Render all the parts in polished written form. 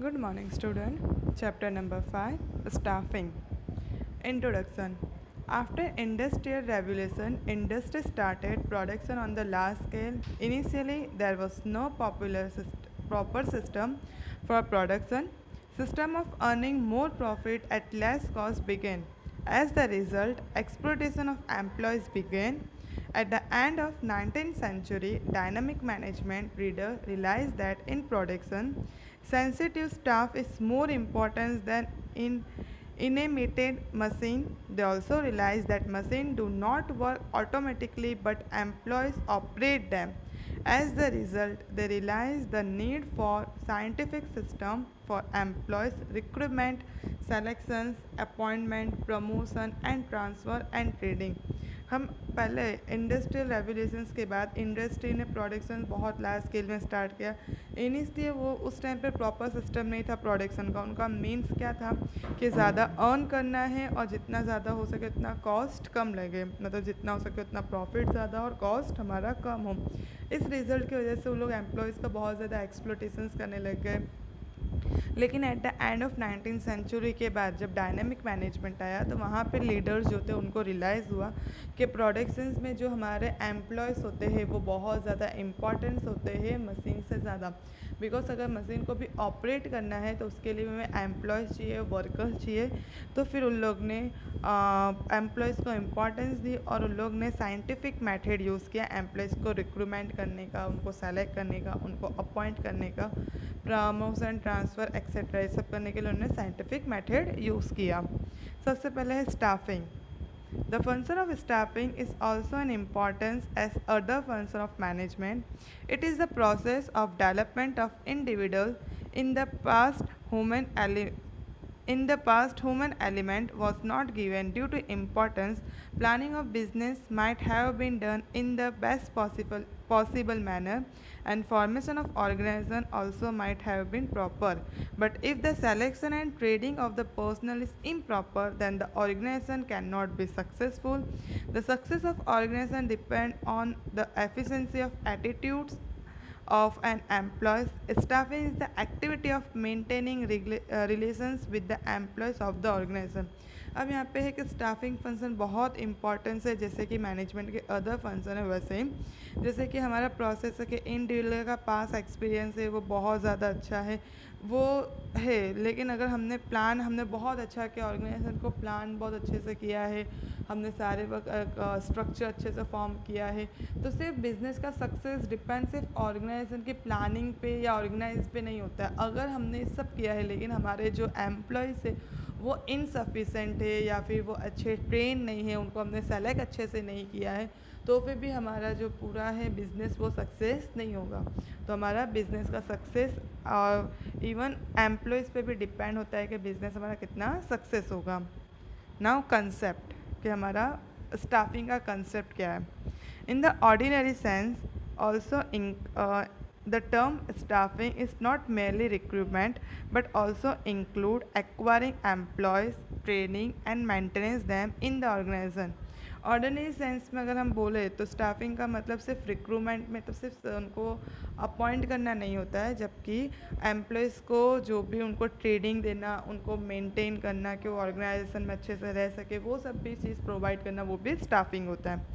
Good morning, student. Chapter number 5, Staffing. Introduction. After Industrial Revolution, industry started production on the large scale. Initially, there was no proper system for production. System of earning more profit at less cost began. As the result, exploitation of employees began. At the end of 19th century, dynamic management reader realized that in production, sensitive staff is more important than in inanimate machine. They also realized that machines do not work automatically but employees operate them. As the result, they realized the need for scientific system for employees recruitment, selections, appointment, promotion and transfer and trading. हम पहले industrial revolutions के बाद industry ने production बहुत large scale में start किया। Initially वो उस टाइम पे प्रॉपर सिस्टम नहीं था प्रोडक्शन का। उनका मीन्स क्या था कि ज़्यादा अर्न करना है और जितना ज़्यादा हो सके उतना कॉस्ट कम लगे, मतलब जितना हो सके उतना प्रॉफिट ज़्यादा और कॉस्ट हमारा कम हो। इस रिज़ल्ट की वजह से वो लोग एम्प्लॉयज़ का बहुत ज़्यादा एक्सप्लोटेशंस करने लग गए। लेकिन at the end of 19th century के बाद जब डायनेमिक मैनेजमेंट आया तो वहाँ पे लीडर्स जो थे उनको रियलाइज़ हुआ कि प्रोडक्शंस में जो हमारे एम्प्लॉयज़ होते हैं वो बहुत ज़्यादा इम्पॉर्टेंस होते हैं मशीन से ज़्यादा। बिकॉज अगर मशीन को भी ऑपरेट करना है तो उसके लिए हमें एम्प्लॉयज़ चाहिए, वर्कर्स चाहिए। तो फिर उन लोग ने एम्प्लॉयज़ को इम्पॉर्टेंस दी और उन लोग ने साइंटिफिक मेथड यूज़ किया एम्प्लॉयज़ को रिक्रूटमेंट करने का, उनको सेलेक्ट करने का, उनको अपॉइंट करने का, प्रमोशन, ट्रांसफ़र एक्सेट्रा ये सब करने के लिए उन्होंने साइंटिफिक मेथड यूज़ किया। सबसे पहले है staffing. The function of staffing is also an importance as other function of management. It is the process of development of individual. In the past, human element was not given due to importance. Planning of business might have been done in the best possible manner, and formation of organization also might have been proper. But if the selection and trading of the personnel is improper, then the organization cannot be successful. The success of organization depends on the efficiency of attitudes of an employee. Staffing is the activity of maintaining relations with the employees of the organization. अब यहाँ पे है कि staffing function बहुत importance है, जैसे कि management के अदर फंक्शन है वैसे ही। जैसे कि हमारा प्रोसेस है कि इंडिविजुअल का पास एक्सपीरियंस है वो बहुत ज़्यादा अच्छा है, वो है। लेकिन अगर हमने बहुत अच्छा किया, ऑर्गेनाइजेशन को प्लान बहुत अच्छे से किया है, हमने सारे स्ट्रक्चर अच्छे से फॉर्म किया है, तो सिर्फ बिजनेस का सक्सेस डिपेंड सिर्फ ऑर्गेनाइजेशन की प्लानिंग पे या ऑर्गेनाइज पे नहीं होता है। अगर हमने सब किया है लेकिन हमारे जो एम्प्लॉयज़ है वो इनसफिशेंट है या फिर वो अच्छे ट्रेन नहीं है, उनको हमने सेलेक्ट अच्छे से नहीं किया है, तो फिर भी हमारा जो पूरा है बिज़नेस वो सक्सेस नहीं होगा। तो हमारा बिज़नेस का सक्सेस और इवन एम्प्लॉयज़ पे भी डिपेंड होता है कि बिज़नेस हमारा कितना सक्सेस होगा। नाउ कंसेप्ट कि हमारा स्टाफिंग का कंसेप्ट क्या है। In the ordinary sense also the term staffing is not merely recruitment but also include acquiring employees, training and maintenance them in the organization. Ordinary sense में अगर हम बोले तो स्टाफिंग का मतलब सिर्फ रिक्रूटमेंट में तो सिर्फ उनको अपॉइंट करना नहीं होता है, जबकि एम्प्लॉयज़ को जो भी उनको ट्रेनिंग देना, उनको मेंटेन करना कि वो ऑर्गेनाइजेशन में अच्छे से रह सके, वो सब भी चीज़ प्रोवाइड करना, वो भी स्टाफिंग होता है।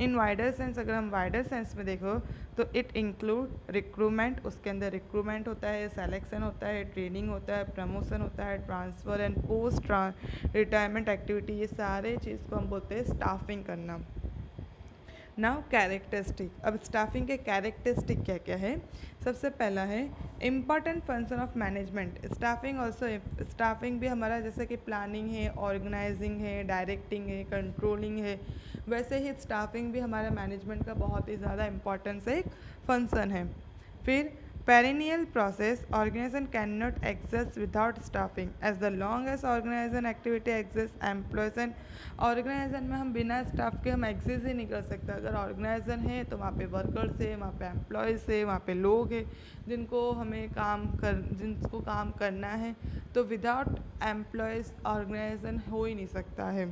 इन वाइडर सेंस अगर हम वाइडर सेंस में देखो तो इट इंक्लूड रिक्रूटमेंट, उसके अंदर रिक्रूटमेंट होता है, सेलेक्शन होता है, ट्रेनिंग होता है, प्रमोशन होता है, transfer and post retirement activity, ये सारे चीज़ को हम बोलते हैं स्टाफिंग करना। Now characteristic. अब स्टाफिंग के कैरेक्टरिस्टिक क्या क्या है। सबसे पहला है important function of management. Staffing भी हमारा जैसे कि प्लानिंग है, ऑर्गेनाइजिंग है, डायरेक्टिंग है, कंट्रोलिंग है, वैसे ही स्टाफिंग भी हमारा मैनेजमेंट का बहुत ही ज़्यादा इम्पॉर्टेंस एक फंक्शन है। फिर perennial process, organization cannot exist without staffing. As the long as organization activity exists, employees and organisation में हम बिना स्टाफ के हम एग्जिस्ट ही नहीं कर सकते। अगर ऑर्गेनाइजेशन है तो वहाँ पे वर्कर्स है, वहाँ पे एम्प्लॉयज़ है, वहाँ पे लोग हैं जिनको काम करना है, तो विदाउट एम्प्लॉयज़ ऑर्गेनाइजेशन हो ही नहीं सकता है।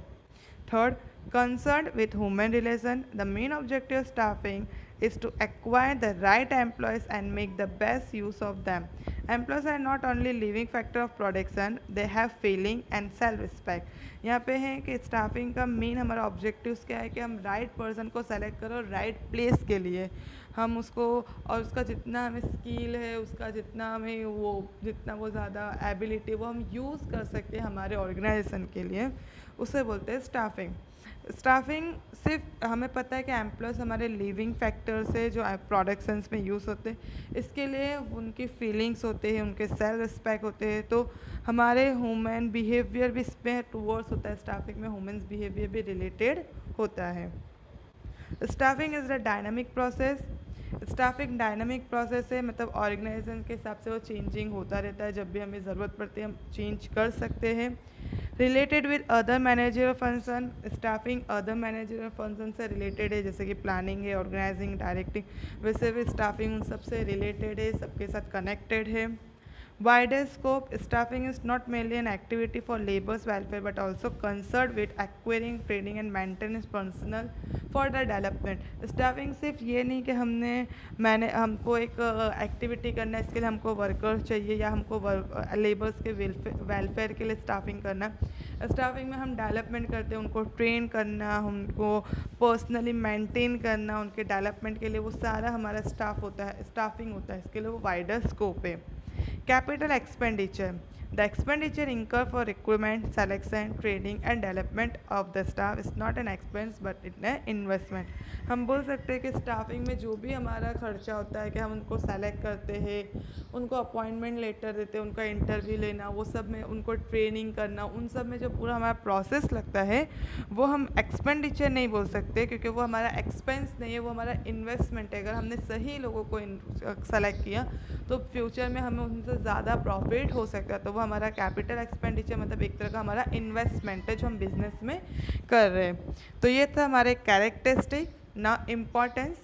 Third, concerned with human relation, the main objective of staffing is to acquire the right employees and make the best use of them. Employees are not only living factor of production, they have feeling and self respect. यहाँ पे है कि staffing का main हमारा objectives क्या है कि हम राइट पर्सन को सेलेक्ट करो राइट प्लेस के लिए। हम उसको और उसका जितना हमें स्किल है, उसका जितना हमें जितना वो ज़्यादा एबिलिटी वो हम यूज़ कर सकते हैं हमारे ऑर्गेनाइजेशन के लिए, उसे बोलते हैं स्टाफिंग। स्टाफिंग सिर्फ हमें पता है कि एम्प्लॉयज़ हमारे लिविंग फैक्टर्स है जो प्रोडक्शंस में यूज़ होते हैं, इसके लिए उनकी फीलिंग्स होते हैं, उनके सेल्फ रिस्पेक्ट होते हैं, तो हमारे ह्यूमन बिहेवियर भी इसमें टूवर्ड्स होता है, स्टाफिंग में ह्यूमन बिहेवियर भी रिलेटेड होता है। Staffing is a dynamic process. Staffing dynamic process है, मतलब ऑर्गेनाइजेशन के हिसाब से वो चेंजिंग होता रहता है, जब भी हमें ज़रूरत पड़ती है हम चेंज कर सकते हैं। Related with other manager function, staffing other manager function से रिलेटेड है, जैसे कि प्लानिंग है, ऑर्गेनाइजिंग, डायरेक्टिंग, वैसे भी स्टाफिंग उन सबसे रिलेटेड है, सबके साथ कनेक्टेड है। Wider scope, staffing is not merely an activity for labor's welfare but also concerned with acquiring, training and maintenance personnel for the development. Staffing सिर्फ ये नहीं कि हमको एक एक्टिविटी करना है, इसके लिए हमको वर्कर्स चाहिए या हमको लेबर्स के वेलफेयर के लिए स्टाफिंग करना। स्टाफिंग में हम डेवलपमेंट करते हैं, उनको ट्रेन करना, उनको पर्सनली मेंटेन करना, उनके डेवलपमेंट के लिए वो सारा हमारा स्टाफ होता है, स्टाफिंग होता है, इसके लिए वो वाइडर स्कोप है। Capital expenditure. The expenditure incurred for recruitment, selection, training and development of the staff is not an expense but it's an investment. हम बोल सकते हैं कि स्टाफिंग में जो भी हमारा खर्चा होता है कि हम उनको सेलेक्ट करते हैं, उनको अपॉइंटमेंट लेटर देते हैं, उनका इंटरव्यू लेना, वो सब में उनको ट्रेनिंग करना, उन सब में जो पूरा हमारा प्रोसेस लगता है वो हम एक्सपेंडिचर नहीं बोल सकते, क्योंकि वो हमारा एक्सपेंस नहीं है, वो हमारा इन्वेस्टमेंट है। अगर हमने सही लोगों को सेलेक्ट किया तो फ्यूचर में हमें उनसे ज़्यादा प्रॉफिट हो सकता है, तो वो हमारा कैपिटल एक्सपेंडिचर मतलब एक तरह का हमारा इन्वेस्टमेंट है जो हम बिजनेस में कर रहे हैं। तो ये था हमारे कैरेक्टरिस्टिक। ना importance,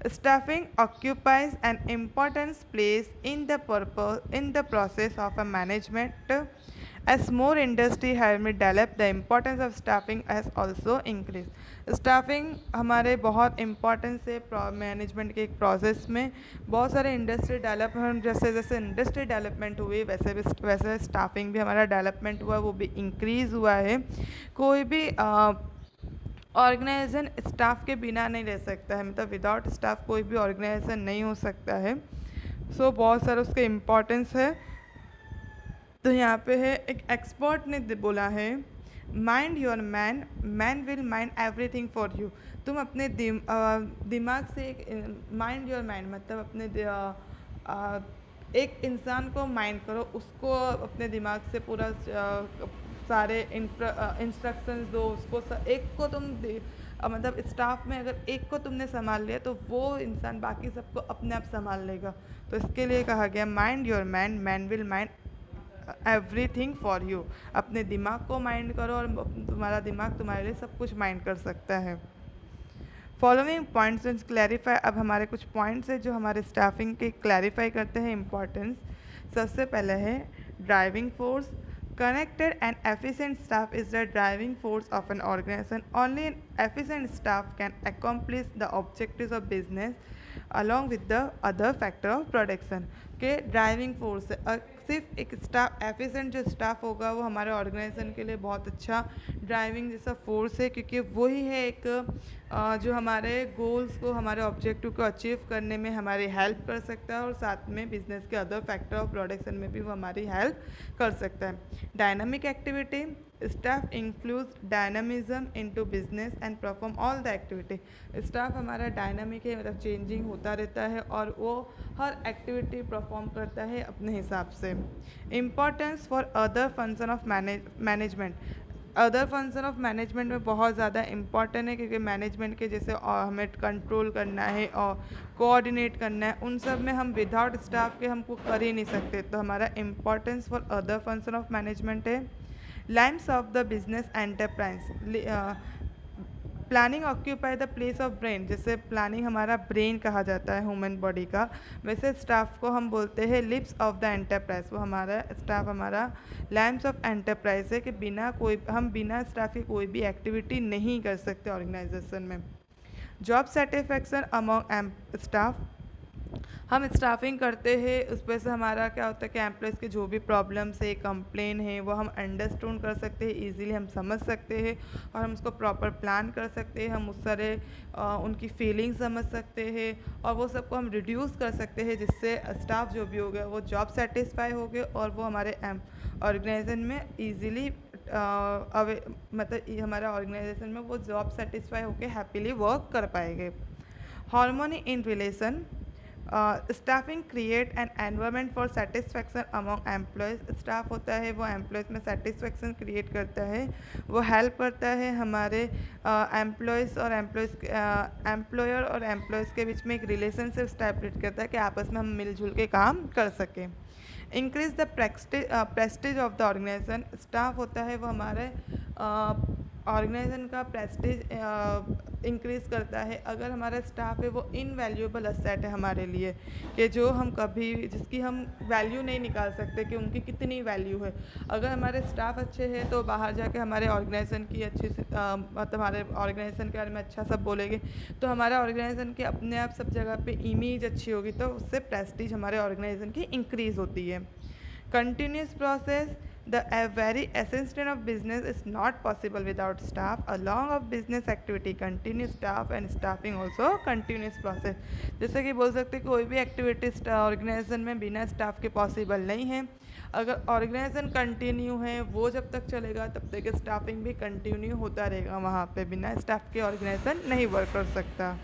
staffing occupies an important place in the process of a management. As more industry have been developed, the importance of staffing has also increased. Staffing हमारे बहुत इम्पोर्टेंस है मैनेजमेंट के एक प्रोसेस में। बहुत सारे इंडस्ट्री डेवलपमेंट, जैसे जैसे इंडस्ट्री डेवलपमेंट हुई वैसे स्टाफिंग भी हमारा डेवलपमेंट हुआ, वो भी इंक्रीज़ हुआ है। कोई भी ऑर्गेनाइजेशन स्टाफ के बिना नहीं रह सकता है, मतलब विदाउट स्टाफ कोई भी ऑर्गेनाइजेशन नहीं हो सकता है। सो बहुत सारा उसके इम्पोर्टेंस है। तो यहाँ पे है, एक एक्सपर्ट ने बोला है, mind your man, man will mind everything for you. तुम अपने दिमाग से माइंड योर मैन मतलब अपने एक इंसान को माइंड करो, उसको अपने दिमाग से पूरा सारे इंस्ट्रक्शंस दो उसको। एक को तुम मतलब स्टाफ में अगर एक को तुमने संभाल लिया तो वो इंसान बाकी सबको अपने आप संभाल लेगा। तो इसके लिए कहा गया mind your man, man will mind everything for you. अपने दिमाग को माइंड करो और तुम्हारा दिमाग तुम्हारे लिए सब कुछ माइंड कर सकता है। फॉलोइंग पॉइंट्स क्लैरिफाई, अब हमारे कुछ पॉइंट्स है जो हमारे स्टाफिंग के क्लैरिफाई करते हैं इम्पॉर्टेंस। सबसे पहले है driving force. Connected and efficient staff is the driving force of an organization. Only an efficient staff can accomplish the objectives of business along with the other factor of production. के driving force है, सिर्फ एक staff efficient जो staff होगा वो हमारे organisation के लिए बहुत अच्छा ड्राइविंग जैसा फोर्स है, क्योंकि वही है एक जो हमारे गोल्स को, हमारे ऑब्जेक्टिव को अचीव करने में हमारी हेल्प कर सकता है, और साथ में बिजनेस के अदर फैक्टर ऑफ प्रोडक्शन में भी वो हमारी हेल्प कर सकता है। Dynamic activity, staff includes dynamism into business and perform all the activity. Staff हमारा डायनामिक है, मतलब चेंजिंग होता रहता है और वो हर एक्टिविटी परफॉर्म करता है अपने हिसाब से। Importance for other function of management, other function of management में बहुत ज़्यादा इम्पॉर्टेंट है, क्योंकि मैनेजमेंट के जैसे हमें कंट्रोल करना है और कोऑर्डिनेट करना है, उन सब में हम विदाउट स्टाफ के हमको कर ही नहीं सकते। तो हमारा importance for other function of management है। Lines of the business enterprise, planning occupy the place of brain, जैसे प्लानिंग हमारा ब्रेन कहा जाता है ह्यूमन बॉडी का, वैसे स्टाफ को हम बोलते हैं लिप्स ऑफ द एंटरप्राइज। वो हमारा स्टाफ हमारा लैम्प्स ऑफ एंटरप्राइज है कि हम बिना स्टाफ की कोई भी एक्टिविटी नहीं कर सकते ऑर्गेनाइजेशन में। जॉब सेटिस्फैक्शन अमॉन्ग स्टाफ, हम स्टाफिंग करते हैं उस पे से हमारा क्या होता है कि एम्प्लॉयज़ के जो भी प्रॉब्लम्स है कंप्लेन है वो हम अंडरस्टैंड कर सकते हैं, इजीली हम समझ सकते हैं और हम उसको प्रॉपर प्लान कर सकते हैं। हम उस सारे उनकी फीलिंग्स समझ सकते हैं और वो सबको हम रिड्यूस कर सकते हैं, जिससे स्टाफ जो भी हो गया वो जॉब सेटिस्फाई हो गए और वो हमारे ऑर्गेनाइजेशन में ईजीली मतलब हमारा ऑर्गेनाइजेशन में वो जॉब सेटिस्फाई होकर हैप्पीली वर्क कर पाएंगे। Harmony in relation, staffing create an environment for satisfaction among employees. Staff होता है वो एम्प्लॉयज़ में सेटिस्फैक्शन क्रिएट करता है, वो हेल्प करता है हमारे एम्प्लॉयज़ और एम्प्लॉयर और एम्प्लॉयज़ के बीच में एक रिलेशनशिप स्टैब्लिश करता है कि आपस में हम मिलजुल के काम कर सकें। Increase the prestige of the organisation, staff होता है वो हमारे ऑर्गेनाइजेशन का प्रेस्टीज इंक्रीज़ करता है। अगर हमारा स्टाफ है वो इनवैल्यूएबल असेट है हमारे लिए, कि जो हम कभी जिसकी हम वैल्यू नहीं निकाल सकते कि उनकी कितनी वैल्यू है। अगर हमारे स्टाफ अच्छे हैं तो बाहर जाके हमारे ऑर्गेनाइजेशन की अच्छी से मतलब हमारे ऑर्गेनाइजेशन के बारे में अच्छा सब बोलेंगे, तो हमारा ऑर्गेनाइजेशन के अपने आप सब जगह पे इमेज अच्छी होगी, तो उससे प्रेस्टीज हमारे ऑर्गेनाइजेशन की इंक्रीज़ होती है। Continuous process, the a very essential of business is not possible without staff. Along of business activity, continuous staff and staffing also continuous process. जैसे कि बोल सकते हैं कोई भी एक्टिविटी ऑर्गेनाइजेशन में बिना स्टाफ के पॉसिबल नहीं है। अगर ऑर्गेनाइजेशन कंटिन्यू है वो जब तक चलेगा तब तक स्टाफिंग भी कंटिन्यू होता रहेगा, वहाँ पे बिना स्टाफ के ऑर्गेनाइजेशन नहीं वर्क कर सकता।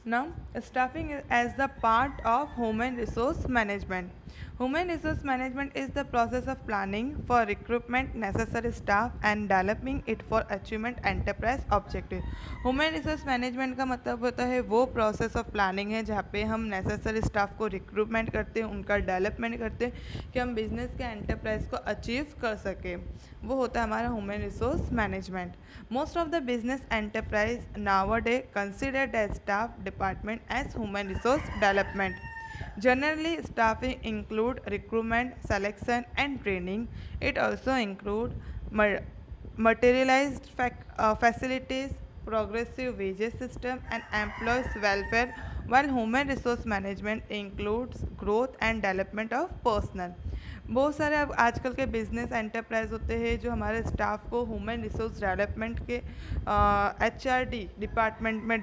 Now, staffing is as the part of human resource management. Human resource management is the process of planning for recruitment necessary staff and developing it for achievement enterprise objective. Human resource management का मतलब होता है वो process of planning है जहाँ पे हम necessary staff को recruitment करते हैं, उनका development करते हैं कि हम business के enterprise को achieve कर सकें, वो होता है हमारा human resource management. Most of the business enterprise nowadays consider the staff department as human resource development. Generally, staffing include recruitment, selection, and training. It also include materialized facilities, progressive wages system, and employees' welfare, while human resource management includes growth and development of personnel. बहुत सारे अब आजकल के business enterprise होते हैं जो हमारे staff को ह्यूमन रिसोर्स डेवलपमेंट के HRD डिपार्टमेंट में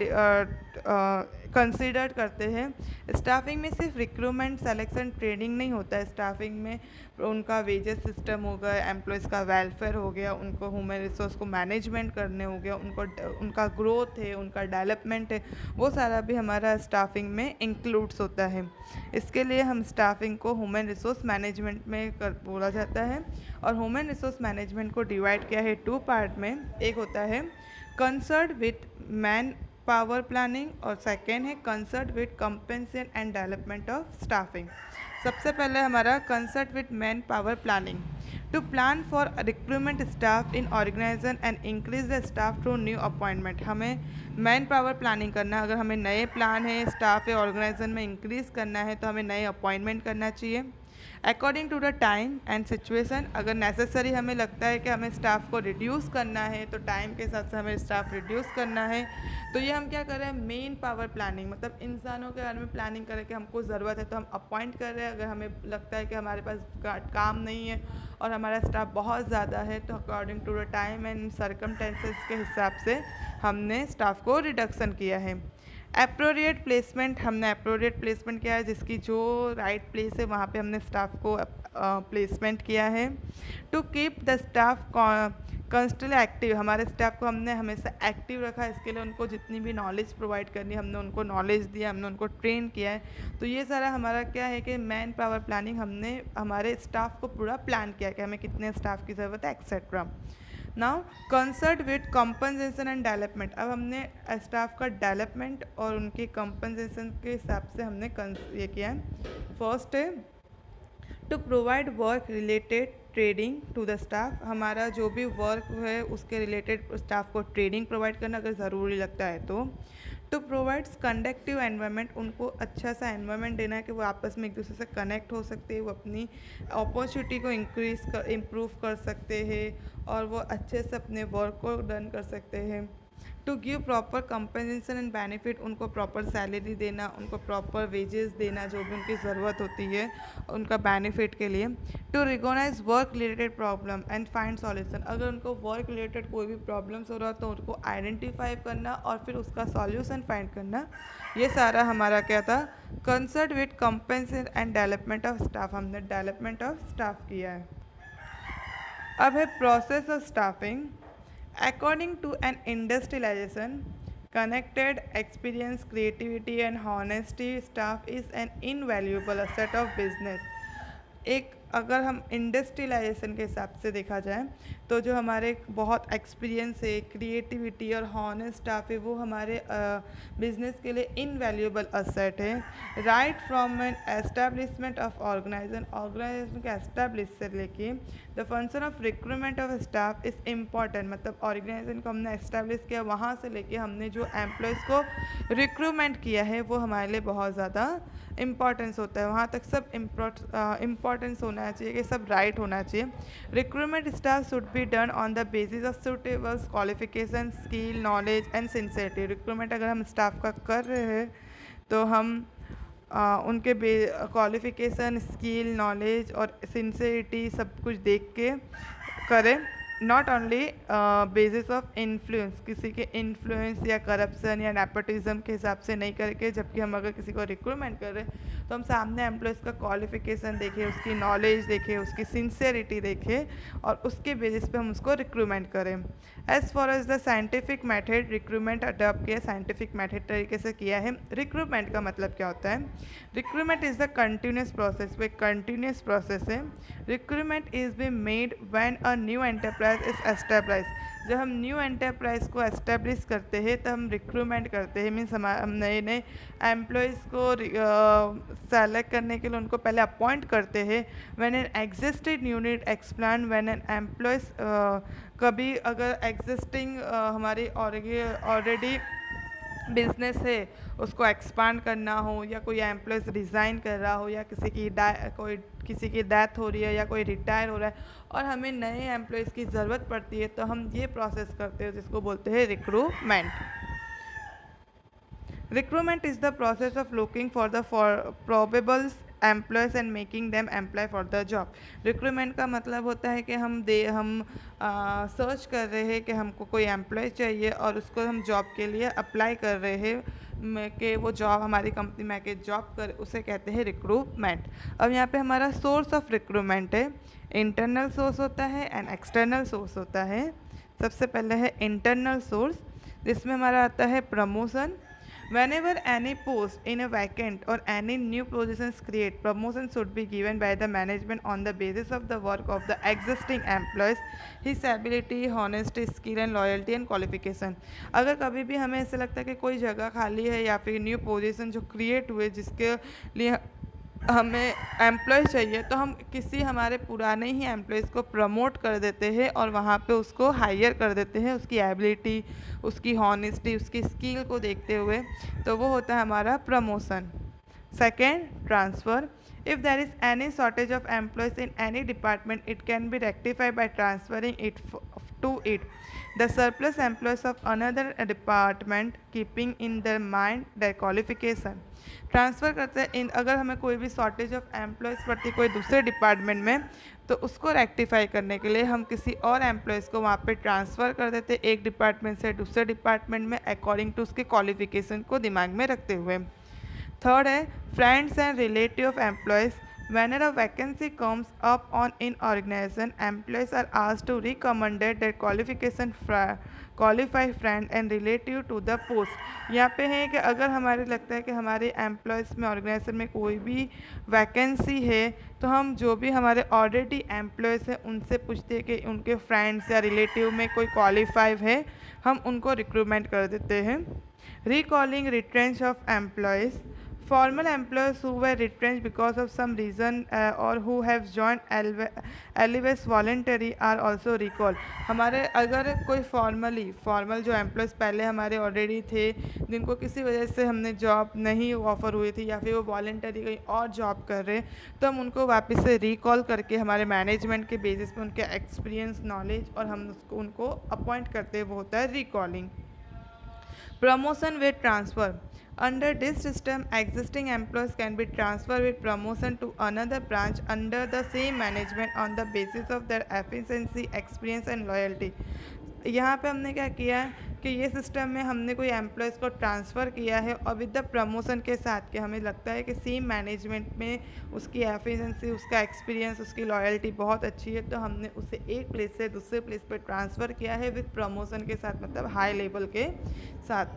कंसीडर करते हैं। स्टाफिंग में सिर्फ रिक्रूटमेंट, सेलेक्शन, ट्रेनिंग नहीं होता है। स्टाफिंग में उनका वेजेस सिस्टम हो गया, एम्प्लॉयज़ का वेलफेयर हो गया, उनको ह्यूमन रिसोर्स को मैनेजमेंट करने हो गया, उनका ग्रोथ है, उनका डेवलपमेंट है, वो सारा भी हमारा स्टाफिंग में इंक्लूड्स होता है। इसके लिए हम स्टाफिंग को ह्यूमन रिसोर्स मैनेजमेंट में बोला जाता है। और ह्यूमन रिसोर्स मैनेजमेंट को डिवाइड किया है 2 पार्ट में। एक होता है concern with man power planning और सेकेंड है concerned with compensation and development of staffing. सबसे पहले हमारा concerned with man power planning, to plan for recruitment staff in organisation and increase the staff through new appointment. हमें man power planning करना है। अगर हमें नए प्लान है, स्टाफ है ऑर्गेनाइजेशन में इंक्रीज़ करना है तो हमें नए अपॉइंटमेंट करना चाहिए according to the time and situation. अगर नेसेसरी हमें लगता है कि हमें स्टाफ को रिड्यूस करना है तो टाइम के हिसाब से हमें स्टाफ रिड्यूस करना है। तो ये हम क्या कर रहे हैं, मेन पावर प्लानिंग, मतलब इंसानों के बारे में प्लानिंग करें कि हमको ज़रूरत है तो हम अपॉइंट कर रहे हैं। अगर हमें लगता है कि हमारे पास काम नहीं है और हमारा स्टाफ बहुत ज़्यादा है तो according to the time and circumstances के हिसाब से हमने स्टाफ को रिडक्शन किया है। एप्रोरिएट प्लेसमेंट, हमने एप्रोरिएट प्लेसमेंट किया है, जिसकी जो राइट प्लेस है वहाँ पे हमने स्टाफ को प्लेसमेंट किया है। To keep the staff constantly active, हमारे स्टाफ को हमने हमेशा एक्टिव रखा है। इसके लिए उनको जितनी भी नॉलेज प्रोवाइड करनी है हमने उनको नॉलेज दिया, हमने उनको ट्रेन किया है। तो ये सारा हमारा क्या है कि मैन पावर प्लानिंग, हमने हमारे स्टाफ को पूरा प्लान किया कि हमें कितने स्टाफ की ज़रूरत है etcetera. Now concert with compensation and development, अब हमने स्टाफ का डेवलपमेंट और उनके कंपनसेशन के हिसाब से हमने ये किया है। फर्स्ट है to provide work related training to the staff, हमारा जो भी वर्क है उसके रिलेटेड स्टाफ को ट्रेनिंग प्रोवाइड करना अगर ज़रूरी लगता है तो। टू प्रोवाइड्स कंडक्टिव एनवायरनमेंट, उनको अच्छा सा एनवायरनमेंट देना है कि वो आपस में एक दूसरे से कनेक्ट हो सकते हैं, वो अपनी अपॉर्चुनिटी को इम्प्रूव कर सकते हैं और वो अच्छे से अपने वर्क को डन कर सकते हैं। To give proper compensation and benefit, उनको प्रॉपर सैलरी देना, उनको प्रॉपर वेजेस देना जो भी उनकी ज़रूरत होती है उनका बेनिफिट के लिए। To recognise work related problem and find solution, अगर उनको वर्क रिलेटेड कोई भी प्रॉब्लम्स हो रहा है तो उनको आइडेंटिफाई करना और फिर उसका सॉल्यूशन फाइंड करना, ये सारा हमारा क्या था, concerned with compensation and development of staff, हमने डेवलपमेंट ऑफ स्टाफ किया है। अब है process of staffing. According to an industrialisation connected experience creativity and honesty staff is an invaluable asset of business। एक अगर हम इंडस्ट्रियलाइजेशन के हिसाब से देखा जाए तो जो हमारे बहुत एक्सपीरियंस है, क्रिएटिविटी और हॉनेस्ट स्टाफ है, वो हमारे बिजनेस के लिए इनवैल्यूएबल असेट है। Right from an establishment of organisation के एस्टेब्लिश से लेके the function of recruitment of staff is important, मतलब ऑर्गेनाइजेशन को हमने एस्टेब्लिश किया, वहाँ से लेके हमने जो एम्प्लॉयज़ को रिक्रूटमेंट किया है वो हमारे लिए बहुत ज़्यादा इम्पॉर्टेंस होता है, वहाँ तक सब इम्पॉर्टेंस होना चाहिए कि सब राइट होना चाहिए। Recruitment staff should be done on the basis of suitable qualification, skill, knowledge and sincerity. Recruitment अगर हम स्टाफ का कर रहे हैं तो हम उनके क्वालिफिकेशन, स्किल, नॉलेज और सिंसियरिटी सब कुछ देख के करें, not only basis of influence, किसी के इन्फ्लुएंस या करप्शन या नेपोटिज्म के हिसाब से नहीं करके। जबकि हम अगर किसी को रिक्रूटमेंट कर रहे हैं तो हम सामने एम्प्लॉयज़ का क्वालिफिकेशन देखें, उसकी नॉलेज देखें, उसकी सिंसियरिटी देखें और उसके बेसिस पे हम उसको रिक्रूटमेंट करें। As far as the scientific method recruitment adopt किया, साइंटिफिक मेथड तरीके से किया है। रिक्रूटमेंट का मतलब क्या होता है? Recruitment is the continuous process, वो एक कंटिन्यूस प्रोसेस है। Recruitment is be made when a new enterprise is establish, जब हम न्यू एंटरप्राइज को एस्टेब्लिश करते हैं तब हम रिक्रूटमेंट करते हैं। मीन्स हम नए नए एम्प्लॉयज़ को सेलेक्ट करने के लिए उनको पहले अपॉइंट करते हैं। When an existed unit explain, when an employees कभी अगर एग्जिस्टिंग हमारी ऑलरेडी बिजनेस है उसको एक्सपांड करना हो, या कोई एम्प्लॉयज़ रिज़ाइन कर रहा हो, या किसी की डेथ हो रही है या कोई रिटायर हो रहा है और हमें नए एम्प्लॉयज़ की ज़रूरत पड़ती है, तो हम ये प्रोसेस करते हैं जिसको बोलते हैं recruitment. Recruitment is the process of looking for the probables employees and making them apply for the job. Recruitment का मतलब होता है कि हम सर्च कर रहे हैं कि हमको कोई एम्प्लॉय चाहिए और उसको हम जॉब के लिए अप्लाई कर रहे हैं कि वो जॉब हमारी कंपनी में आके जॉब कर, उसे कहते हैं रिक्रूटमेंट। अब यहाँ पे हमारा सोर्स ऑफ रिक्रूटमेंट है, इंटरनल सोर्स होता है एंड एक्सटर्नल सोर्स होता है। सबसे पहले है इंटरनल सोर्स, जिसमें हमारा आता है promotion. Whenever any post in a vacant or any new positions create, promotion should be given by the management on the basis of the work of the existing employees, his ability, honesty, skill and loyalty and qualification। अगर कभी भी हमें ऐसा लगता है कि कोई जगह खाली है या फिर न्यू पोजीशन जो क्रिएट हुए जिसके लिए हमें एम्प्लॉय चाहिए, तो हम किसी हमारे पुराने ही एम्प्लॉयज़ को प्रमोट कर देते हैं और वहाँ पे उसको हायर कर देते हैं उसकी एबिलिटी, उसकी हॉनेस्टी, उसकी स्किल को देखते हुए, तो वो होता है हमारा promotion. Second, transfer. If there is any shortage of employees in any department, it can be rectified by transferring it to it the surplus employees of another department keeping in their mind their qualification। Transfer करते हैं अगर हमें कोई भी shortage of employees पड़ती है कोई दूसरे डिपार्टमेंट में, तो उसको रेक्टिफाई करने के लिए हम किसी और एम्प्लॉयज़ को वहाँ पे ट्रांसफ़र कर देते हैं एक डिपार्टमेंट से दूसरे डिपार्टमेंट में अकॉर्डिंग टू उसके क्वालिफिकेशन को दिमाग में रखते हुए। थर्ड है friends and relative of employees. Whenever a vacancy comes up on in organization, employees are asked to recommend their qualified friend and relative to the post। यहाँ पे है कि अगर हमारे लगता है कि हमारे एम्प्लॉयज़ में ऑर्गेनाइजेशन में कोई भी वैकेंसी है, तो हम जो भी हमारे ऑलरेडी एम्प्लॉयज़ हैं उनसे पूछते हैं कि उनके फ्रेंड्स या रिलेटिव में कोई क्वालिफाइड है, हम उनको रिक्रूटमेंट कर देते हैं। Recalling retrench of employees. Formal employees who were retrenched because of some reason or who have joined LVS voluntary are also recalled। हमारे अगर कोई फॉर्मल जो एम्प्लॉयज़ पहले हमारे ऑलरेडी थे, जिनको किसी वजह से हमने जॉब नहीं ऑफ़र हुई थी या फिर वो वॉलंटरी कहीं और जॉब कर रहे हैं, तो हम उनको वापस से रिकॉल करके हमारे मैनेजमेंट के बेसिस पे उनके एक्सपीरियंस, नॉलेज और हम उनको अपॉइंट करते हैं, वो होता है recalling. Promotion with transfer. Under this system, existing employees can be transferred with promotion to another branch under the same management on the basis of their efficiency, experience and loyalty. यहाँ पे हमने क्या किया है कि ये सिस्टम में हमने कोई एम्प्लॉयज़ को ट्रांसफ़र किया है और विद द प्रमोशन के साथ कि हमें लगता है कि सेम मैनेजमेंट में उसकी एफिशिएंसी, उसका एक्सपीरियंस, उसकी लॉयल्टी बहुत अच्छी है, तो हमने उसे एक प्लेस से दूसरे प्लेस पे ट्रांसफ़र किया है विद प्रमोशन के साथ, मतलब हाई लेवल के साथ।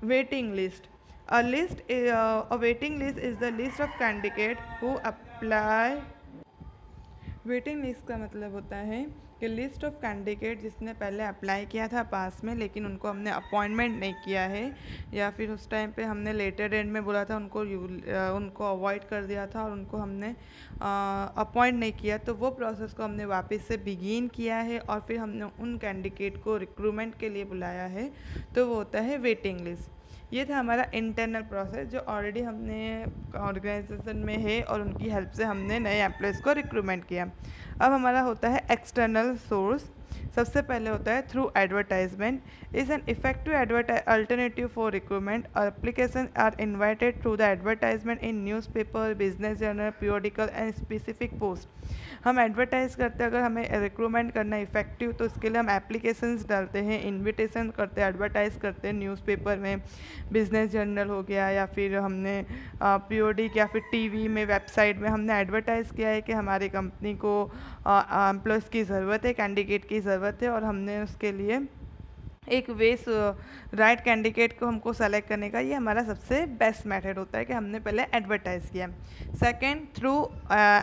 Waiting list. A waiting list is the list of candidate who apply। Waiting list का मतलब होता है कि लिस्ट ऑफ कैंडिडेट जिसने पहले अप्लाई किया था पास में, लेकिन उनको हमने अपॉइंटमेंट नहीं किया है, या फिर उस टाइम पे हमने लेटर डेट में बोला था उनको अवॉइड कर दिया था और उनको हमने अपॉइंट नहीं किया, तो वो प्रोसेस को हमने वापस से बिगिन किया है और फिर हमने उन कैंडिडेट को रिक्रूटमेंट के लिए बुलाया है, तो वो होता है वेटिंग लिस्ट। ये था हमारा इंटरनल प्रोसेस जो ऑलरेडी हमने ऑर्गेनाइजेशन में है और उनकी हेल्प से हमने नए एम्प्लॉयज़ को रिक्रूटमेंट किया। अब हमारा होता है एक्सटर्नल सोर्स। सबसे पहले होता है through advertisement is an effective alternative for recruitment. Application are invited through the advertisement in newspaper, business journal, periodical and specific post. हम एडवर्टाइज़ करते हैं, अगर हमें रिक्रूटमेंट करना है इफेक्टिव, तो उसके लिए हम एप्लीकेशंस डालते हैं, इनविटेशन करते हैं, एडवर्टाइज़ करते हैं न्यूज़पेपर में, बिजनेस जर्नल हो गया, या फिर हमने पीरियोडिक या फिर टीवी में, वेबसाइट में हमने एडवर्टाइज़ किया है कि हमारी कंपनी को एम्प्लॉयज़ की ज़रूरत है, कैंडिडेट की ज़रूरत है, और हमने उसके लिए एक वेस राइट कैंडिडेट को हमको सेलेक्ट करने का ये हमारा सबसे बेस्ट मेथड होता है कि हमने पहले एडवर्टाइज़ किया। सेकंड, थ्रू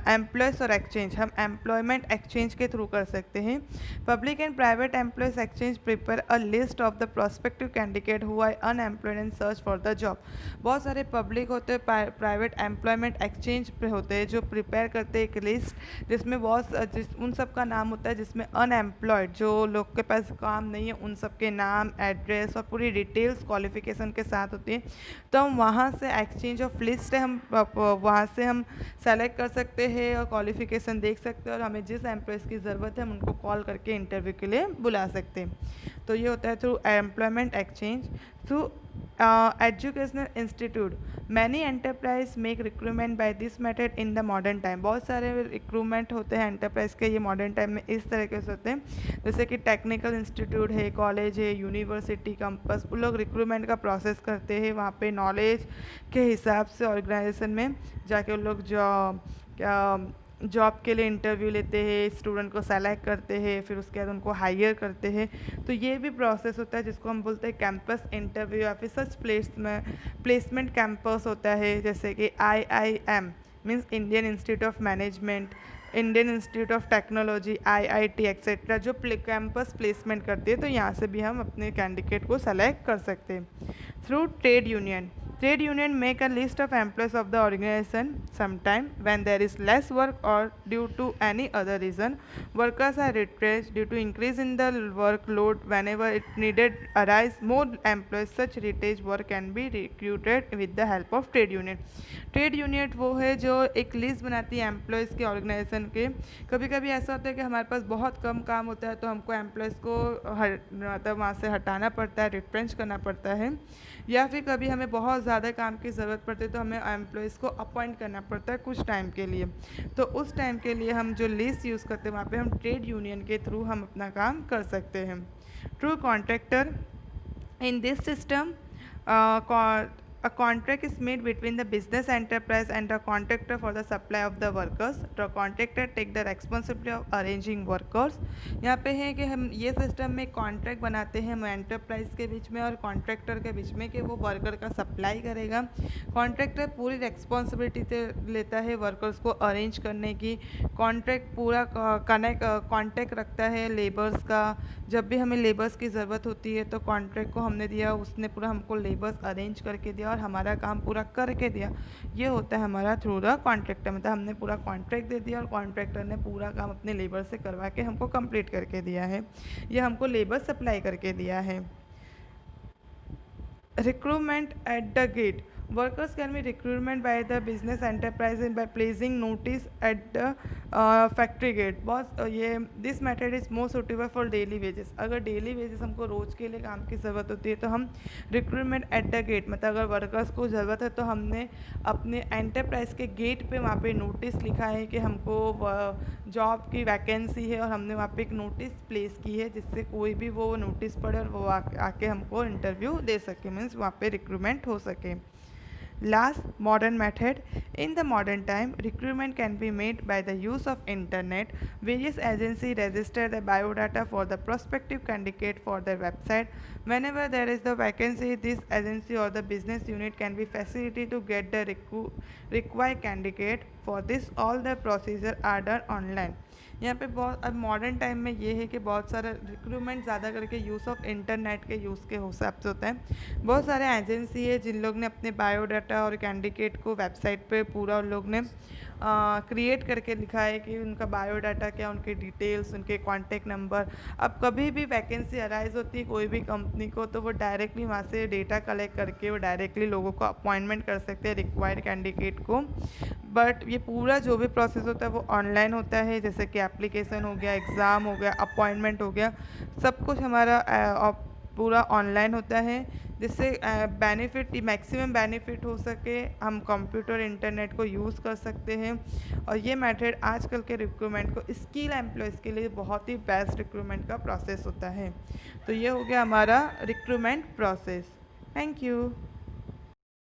एम्प्लॉयज़ और एक्सचेंज, हम एम्प्लॉयमेंट एक्सचेंज के थ्रू कर सकते हैं। Public and private employees exchange prepare a list of the prospective candidate who are unemployed and search for the job. बहुत सारे पब्लिक होते हैं, प्राइवेट एम्प्लॉयमेंट एक्सचेंज होते हैं जो प्रिपेयर करते हैं एक लिस्ट जिसमें उन सब का नाम होता है जिसमें अनएम्प्लॉयड जो लोग के पास काम नहीं है उन सब के नाम, एड्रेस और पूरी डिटेल्स क्वालिफिकेशन के साथ होती है। तो हम वहाँ से एक्सचेंज ऑफ लिस्ट है, हम वहाँ से हम सेलेक्ट कर सकते हैं और क्वालिफिकेशन देख सकते हैं और हमें जिस एम्प्लॉयज़ की ज़रूरत है हम उनको कॉल करके इंटरव्यू के लिए बुला सकते हैं। तो ये होता है through employment exchange. Through educational institute, many enterprise make recruitment by this method in the modern time. बहुत सारे रिक्रूटमेंट होते हैं एंटरप्राइज के ये मॉडर्न टाइम में इस तरीके से होते हैं, जैसे कि टेक्निकल इंस्टीट्यूट है, कॉलेज है, यूनिवर्सिटी, कैंपस, वो लोग रिक्रूटमेंट का प्रोसेस करते हैं। वहाँ पे नॉलेज के हिसाब से ऑर्गेनाइजेशन में जाके उन लोग जॉब के लिए इंटरव्यू लेते हैं, स्टूडेंट को सेलेक्ट करते हैं, फिर उसके बाद उनको हायर करते हैं। तो ये भी प्रोसेस होता है जिसको हम बोलते हैं कैंपस इंटरव्यू या फिर सच प्लेसमेंट कैंपस होता है, जैसे कि IIM means Indian institute of management, Indian institute of technology, IIT etcetera, जो कैंपस प्लेसमेंट करती है। तो यहाँ से भी हम अपने कैंडिडेट को सेलेक्ट कर सकते हैं। Through trade union, trade union make a list of employees of the organization. Sometime when there is less work or due to any other reason, workers are retrenched due to increase in the workload. Whenever it needed arise more employees, such retrenched work can be recruited with the help of trade union. Trade union वो है जो एक list बनाती है employees के organisation के। कभी कभी ऐसा होता है कि हमारे पास बहुत कम काम होता है तो हमको एम्प्लॉयज़ को मतलब वहाँ से हटाना पड़ता है, रिट्रेंच करना पड़ता है, या फिर कभी हमें बहुत ज़्यादा काम की ज़रूरत पड़ती है तो हमें एम्प्लॉयज़ को अपॉइंट करना पड़ता है कुछ टाइम के लिए। तो उस टाइम के लिए हम जो लिस्ट यूज़ करते हैं वहाँ पे हम ट्रेड यूनियन के थ्रू हम अपना काम कर सकते हैं। True contractor, in this system a contract is made between the business enterprise and the contractor for the supply of the workers. The contractor take the responsibility of arranging workers. यहाँ पे है कि हम ये सिस्टम में contract बनाते हैं हम एंटरप्राइज के बीच में और कॉन्ट्रैक्टर के बीच में कि वो वर्कर का सप्लाई करेगा। कॉन्ट्रैक्टर पूरी रिस्पॉन्सिबिलिटी लेता है वर्कर्स को अरेंज करने की। कॉन्ट्रैक्ट पूरा कॉन्टैक्ट रखता है लेबर्स का। जब भी हमें लेबर्स की ज़रूरत होती है तो कॉन्ट्रैक्ट को हमने दिया, उसने पूरा हमको लेबर्स अरेंज करके दिया और हमारा काम पूरा करके दिया। ये होता है हमारा थ्रू द कॉन्ट्रैक्टर, मतलब हमने पूरा कॉन्ट्रैक्ट दे दिया और कॉन्ट्रैक्टर ने पूरा काम अपने लेबर से करवा के हमको कंप्लीट करके दिया है, या हमको लेबर सप्लाई करके दिया है। Recruitment at the gate, Workers can be recruitment by the business enterprise by placing notice at the factory gate. Boss ये this method is most suitable for daily wages. अगर डेली वेजेस हमको रोज़ के लिए काम की ज़रूरत होती है तो हम रिक्रूटमेंट एट द गेट, मतलब अगर वर्कर्स को ज़रूरत है तो हमने अपने एंटरप्राइज के गेट पे वहाँ पे नोटिस लिखा है कि हमको जॉब की वैकेंसी है, और हमने वहाँ पे एक नोटिस प्लेस की है जिससे कोई भी वो नोटिस पढ़े और वो आके हमको इंटरव्यू दे सके, मीन्स वहाँ पे रिक्रूटमेंट हो सके. Last, modern method. In the modern time, recruitment can be made by the use of internet. Various agencies register the biodata for the prospective candidate for their website. Whenever there is the vacancy, this agency or the business unit can be facilitated to get the required candidate. For this, all the procedures are done online. यहाँ पे बहुत अब modern time में ये है कि बहुत सारा रिक्रूटमेंट ज़्यादा करके यूज़ ऑफ इंटरनेट के यूज़ के हिसाब से होता है. बहुत सारे एजेंसी है जिन लोग ने अपने बायोडाटा और कैंडिडेट को वेबसाइट पे पूरा उन लोग ने क्रिएट करके लिखा है कि उनका बायोडाटा क्या, उनके डिटेल्स, उनके कॉन्टेक्ट नंबर. अब कभी भी वैकेंसी अराइज होती है कोई भी कंपनी को तो वो डायरेक्टली वहाँ से डेटा कलेक्ट करके वो डायरेक्टली लोगों को अपॉइंटमेंट कर सकते हैं रिक्वायर्ड कैंडिडेट को. बट ये पूरा जो भी प्रोसेस होता है वो ऑनलाइन होता है, जैसे कि एप्लीकेशन हो गया, एग्ज़ाम हो गया, अपॉइंटमेंट हो गया, सब कुछ हमारा पूरा ऑनलाइन होता है, जिससे बेनिफिट मैक्सिमम बेनिफिट हो सके. हम कंप्यूटर इंटरनेट को यूज़ कर सकते हैं, और ये मेथड आजकल के रिक्रूटमेंट को स्किल एम्प्लॉयज़ के लिए बहुत ही बेस्ट रिक्रूटमेंट का प्रोसेस होता है. तो ये हो गया हमारा रिक्रूटमेंट प्रोसेस. Thank you.